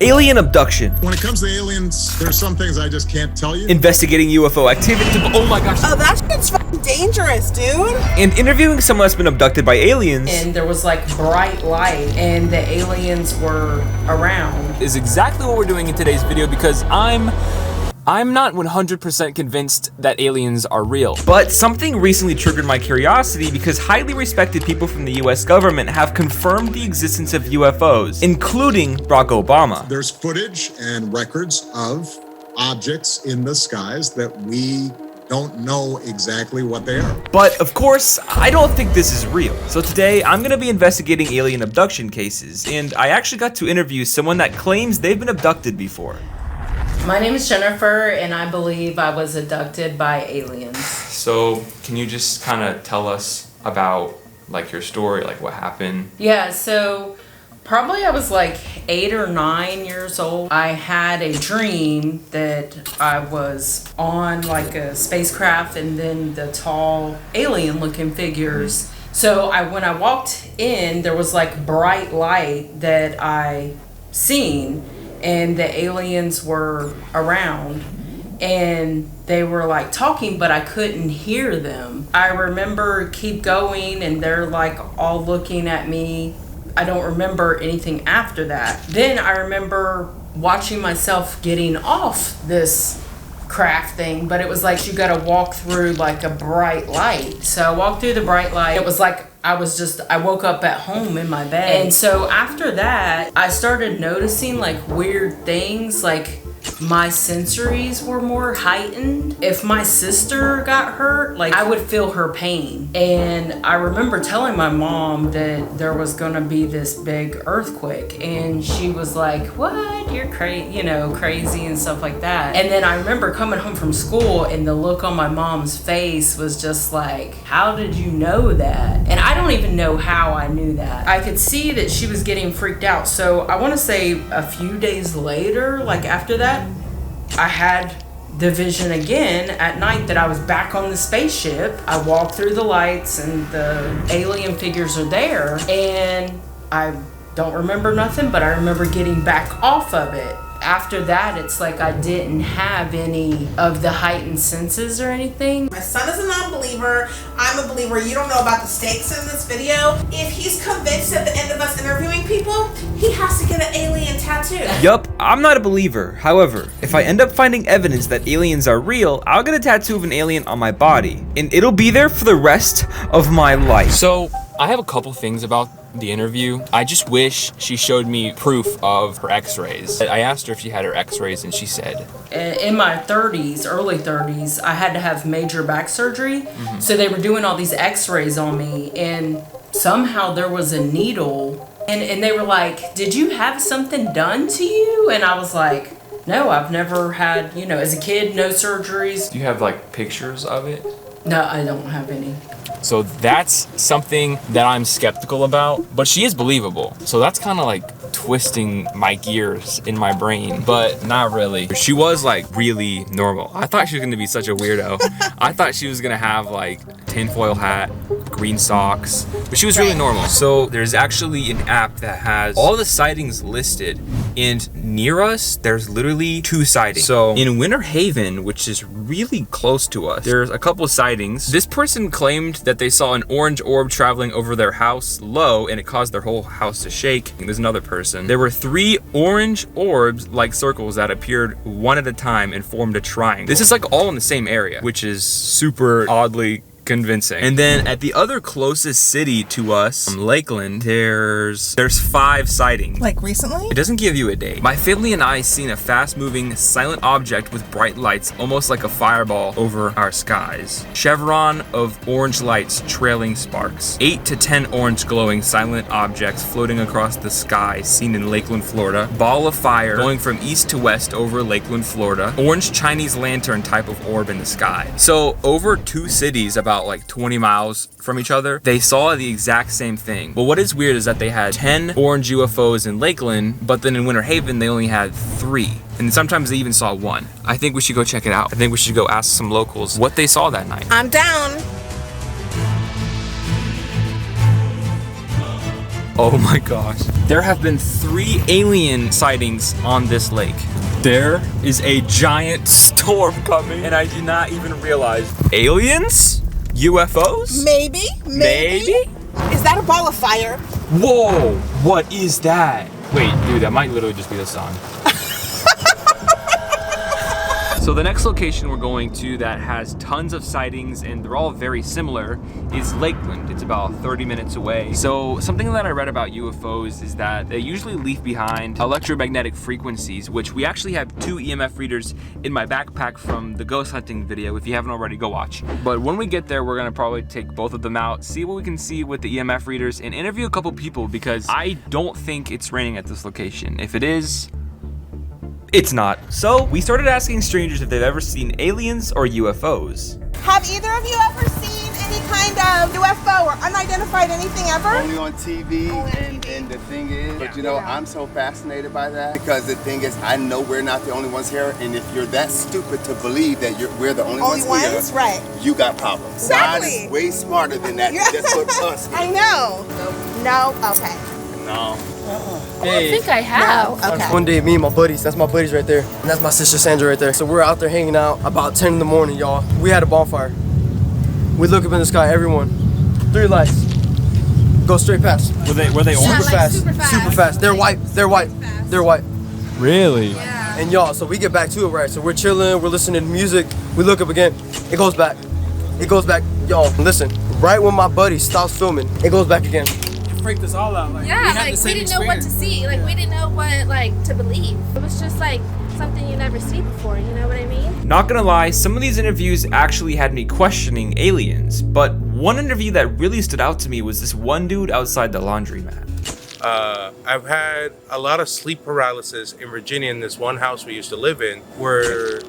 Alien abduction. When it comes to aliens, there's some things I just can't tell you. Investigating UFO activity. Oh my gosh. Oh, that shit's fucking dangerous, dude. And interviewing someone that's been abducted by aliens. And there was like bright light and the aliens were around. Is exactly what we're doing in today's video because I'm not 100% convinced that aliens are real. But something recently triggered my curiosity because highly respected people from the US government have confirmed the existence of UFOs, including Barack Obama. There's footage and records of objects in the skies that we don't know exactly what they are. But of course, I don't think this is real. So today, I'm gonna be investigating alien abduction cases, and I actually got to interview someone that claims they've been abducted before. My name is Jennifer, and I believe I was abducted by aliens. So can you just kind of tell us about like your story, like what happened? Yeah, so probably I was like 8 or 9 years old. I had a dream that I was on like a spacecraft and then the tall alien looking figures. So when I walked in, there was like bright light that I seen, and the aliens were around and they were like talking, but I couldn't hear them. I remember keep going and they're like all looking at me. I don't remember anything after that. Then I remember watching myself getting off this craft thing, but it was like you gotta walk through like a bright light. So I walked through the bright light. It was like I woke up at home in my bed. And so after that, I started noticing like weird things, like my sensories were more heightened. If my sister got hurt, like I would feel her pain. And I remember telling my mom that there was gonna be this big earthquake, and she was like, "What? You're crazy and stuff like that." And then I remember coming home from school, and the look on my mom's face was just like, "How did you know that?" And I don't even know how I knew that. I could see that she was getting freaked out. So I want to say a few days later, like after that, I had the vision again at night that I was back on the spaceship. I walked through the lights and the alien figures are there, and I don't remember nothing, but I remember getting back off of it. After that, it's like I didn't have any of the heightened senses or anything. My son is a non-believer. I'm a believer. You don't know about the stakes in this video. If he's convinced at the end of us interviewing people, he has to get an alien tattoo. Yup, I'm not a believer. However, if I end up finding evidence that aliens are real, I'll get a tattoo of an alien on my body, and it'll be there for the rest of my life. So I have a couple things about the interview. I just wish she showed me proof of her x-rays. I asked her if she had her x-rays and she said, in my 30s, early 30s, I had to have major back surgery. So they were doing all these x-rays on me, and somehow there was a needle, and they were like, "Did you have something done to you?" And I was like, "No, I've never had, as a kid, no surgeries." do you have like pictures of it? No, I don't have any. So that's something that I'm skeptical about, but she is believable. So that's kind of like twisting my gears in my brain, but not really. She was like really normal. I thought she was gonna be such a weirdo. I thought she was gonna have like tinfoil hat, green socks, but she was really normal. So there's actually an app that has all the sightings listed, and near us, there's literally 2 sightings. So in Winter Haven, which is really close to us, there's a couple of sightings. This person claimed that they saw an orange orb traveling over their house low, and it caused their whole house to shake. There's another person. There were 3 orange orbs like circles that appeared one at a time and formed a triangle. This is like all in the same area, which is super oddly convincing. And then at the other closest city to us, Lakeland, there's 5 sightings. Like recently? It doesn't give you a date. My family and I seen a fast-moving, silent object with bright lights, almost like a fireball over our skies. Chevron of orange lights trailing sparks. 8 to 10 orange glowing silent objects floating across the sky seen in Lakeland, Florida. Ball of fire going from east to west over Lakeland, Florida. Orange Chinese lantern type of orb in the sky. So over 2 cities about like 20 miles from each other, they saw the exact same thing. But what is weird is that they had 10 orange UFOs in Lakeland, but then in Winter Haven they only had 3. And sometimes they even saw 1. I think we should go check it out. I think we should go ask some locals what they saw that night. I'm down. Oh my gosh. There have been 3 alien sightings on this lake. There is a giant storm coming, and I did not even realize. Aliens? UFOs? Maybe. Is that a ball of fire? Whoa! What is that? Wait, dude, that might literally just be the sun. So the next location we're going to that has tons of sightings and they're all very similar is Lakeland. It's about 30 minutes away. So something that I read about UFOs is that they usually leave behind electromagnetic frequencies, which we actually have 2 EMF readers in my backpack from the ghost hunting video. If you haven't already, go watch. But when we get there, we're gonna probably take both of them out, see what we can see with the EMF readers, and interview a couple people because I don't think it's raining at this location. If it is, it's not. So we started asking strangers if they've ever seen aliens or UFOs. Have either of you ever seen any kind of UFO or unidentified anything ever? Only on TV, and the thing is, but you know, I'm so fascinated by that because the thing is, I know we're not the only ones here, and if you're that stupid to believe that we're the only ones here, right? You got problems. Exactly. God is way smarter than that. That's what us. I know. No. Okay. No. I think I have. No. Okay. One day, me and my buddies, that's my buddies right there, and that's my sister Sandra right there. So we're out there hanging out about 10 in the morning, y'all. We had a bonfire. We look up in the sky, everyone. 3 lights. Go straight past. Were they Yeah, Super like fast. super fast. Super fast. They're white. They're white. They're white. Really? Yeah. And y'all, so we get back to it, right? So we're chilling, we're listening to music. We look up again. It goes back. It goes back. Y'all, listen. Right when my buddy stops filming, it goes back again. Freaked us all out. Like, Yeah, like we didn't know what to see. Like we didn't know what to believe. It was just like something you never see before, you know what I mean? Not gonna lie, some of these interviews actually had me questioning aliens, but one interview that really stood out to me was this one dude outside the laundromat. I've had a lot of sleep paralysis in Virginia in this one house we used to live in where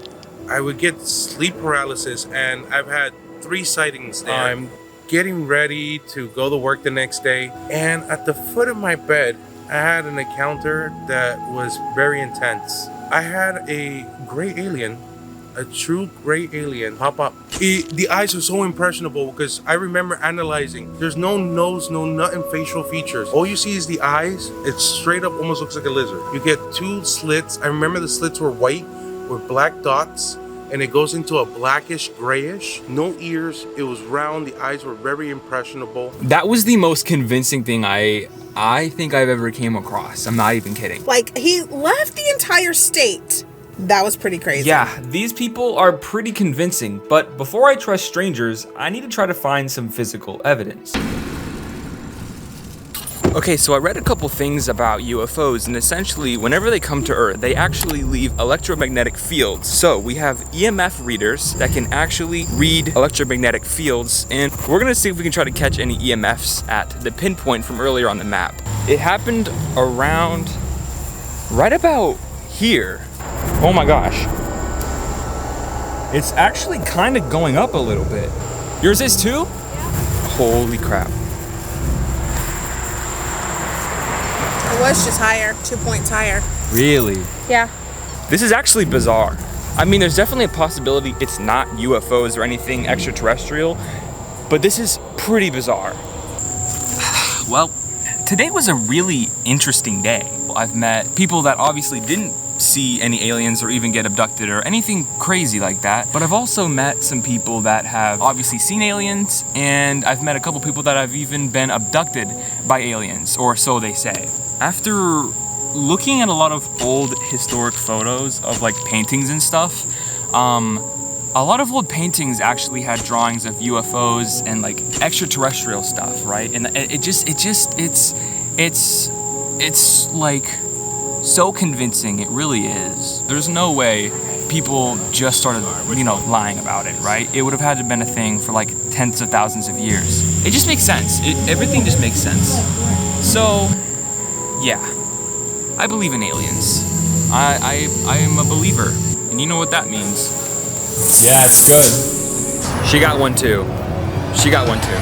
I would get sleep paralysis, and I've had 3 sightings there. I'm getting ready to go to work the next day, and at the foot of my bed, I had an encounter that was very intense. I had a gray alien, a true gray alien pop up. The eyes are so impressionable because I remember analyzing. There's no nose, no nothing facial features. All you see is the eyes. It straight up almost looks like a lizard. You get 2 slits. I remember the slits were white with black dots, and it goes into a blackish grayish. No ears. It was round. The eyes were very impressionable. That was the most convincing thing I think I've ever came across. I'm not even kidding. Like, he left the entire state. That was pretty crazy. Yeah, these people are pretty convincing, but before I trust strangers, I need to try to find some physical evidence. Okay, so I read a couple things about UFOs, and essentially, whenever they come to Earth, they actually leave electromagnetic fields. So we have EMF readers that can actually read electromagnetic fields, and we're gonna see if we can try to catch any EMFs at the pinpoint from earlier on the map. It happened around right about here. Oh my gosh. It's actually kind of going up a little bit. Yours is too? Yeah. Holy crap. It was just higher, 2 points higher. Really? Yeah. This is actually bizarre. I mean, there's definitely a possibility it's not UFOs or anything extraterrestrial, but this is pretty bizarre. Well, today was a really interesting day. I've met people that obviously didn't see any aliens or even get abducted or anything crazy like that, but I've also met some people that have obviously seen aliens, and I've met a couple people that have even been abducted by aliens, or so they say. After looking at a lot of old historic photos of like paintings and stuff, a lot of old paintings actually had drawings of UFOs and like extraterrestrial stuff, right? And it's like so convincing. It really is. There's no way people just started, lying about it, right? It would have had to have been a thing for like tens of thousands of years. It just makes sense. Everything just makes sense. So, yeah, I believe in aliens. I am a believer, and you know what that means. Yeah, it's good. She got one too. She got one too.